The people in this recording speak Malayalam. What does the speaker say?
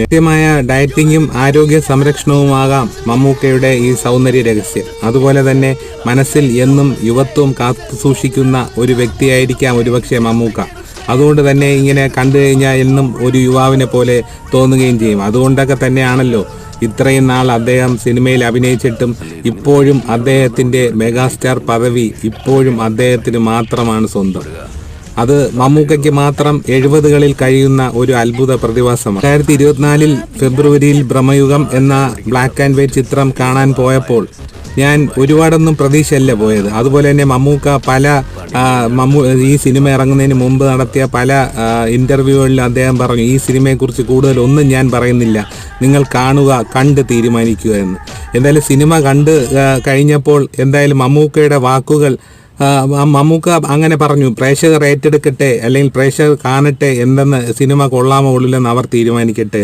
കൃത്യമായ ഡയറ്റിങ്ങും ആരോഗ്യ സംരക്ഷണവുമാകാം മമ്മൂക്കയുടെ ഈ സൗന്ദര്യ രഹസ്യം. അതുപോലെ തന്നെ മനസ്സിൽ എന്നും യുവത്വം കാത്തു സൂക്ഷിക്കുന്ന ഒരു വ്യക്തിയായിരിക്കാം ഒരുപക്ഷെ മമ്മൂക്ക. അതുകൊണ്ട് തന്നെ ഇങ്ങനെ കണ്ടു കഴിഞ്ഞാൽ എന്നും ഒരു യുവാവിനെ പോലെ തോന്നുകയും ചെയ്യും. അതുകൊണ്ടൊക്കെ തന്നെയാണല്ലോ ഇത്രയും നാൾ അദ്ദേഹം സിനിമയിൽ അഭിനയിച്ചിട്ടും ഇപ്പോഴും അദ്ദേഹത്തിൻ്റെ മെഗാസ്റ്റാർ പദവി ഇപ്പോഴും അദ്ദേഹത്തിന് മാത്രമാണ് സ്വന്തം. അത് മമ്മൂക്കയ്ക്ക് മാത്രം 70കളിൽ കഴിയുന്ന ഒരു അത്ഭുത പ്രതിഭാസമാണ്. 2024 ഫെബ്രുവരിയിൽ ബ്രഹ്മയുഗം എന്ന ബ്ലാക്ക് ആൻഡ് വൈറ്റ് ചിത്രം കാണാൻ പോയപ്പോൾ ഞാൻ ഒരുപാടൊന്നും പ്രതീക്ഷയല്ല പോയത്. അതുപോലെ തന്നെ മമ്മൂക്ക ഈ സിനിമ ഇറങ്ങുന്നതിന് മുമ്പ് നടത്തിയ പല ഇൻ്റർവ്യൂകളിൽ അദ്ദേഹം പറഞ്ഞു, ഈ സിനിമയെക്കുറിച്ച് കൂടുതലൊന്നും ഞാൻ പറയുന്നില്ല, നിങ്ങൾ കാണുക, കണ്ട് തീരുമാനിക്കുക എന്ന്. എന്തായാലും സിനിമ കണ്ട് കഴിഞ്ഞപ്പോൾ എന്തായാലും മമ്മൂക്കയുടെ വാക്കുകൾ മമ്മൂക്ക അങ്ങനെ പറഞ്ഞു, പ്രേക്ഷകർ ഏറ്റെടുക്കട്ടെ അല്ലെങ്കിൽ പ്രേക്ഷകർ കാണട്ടെ, എന്തെന്ന് സിനിമ കൊള്ളാമോ കൊള്ളില്ലെന്ന് അവർ തീരുമാനിക്കട്ടെ എന്ന്.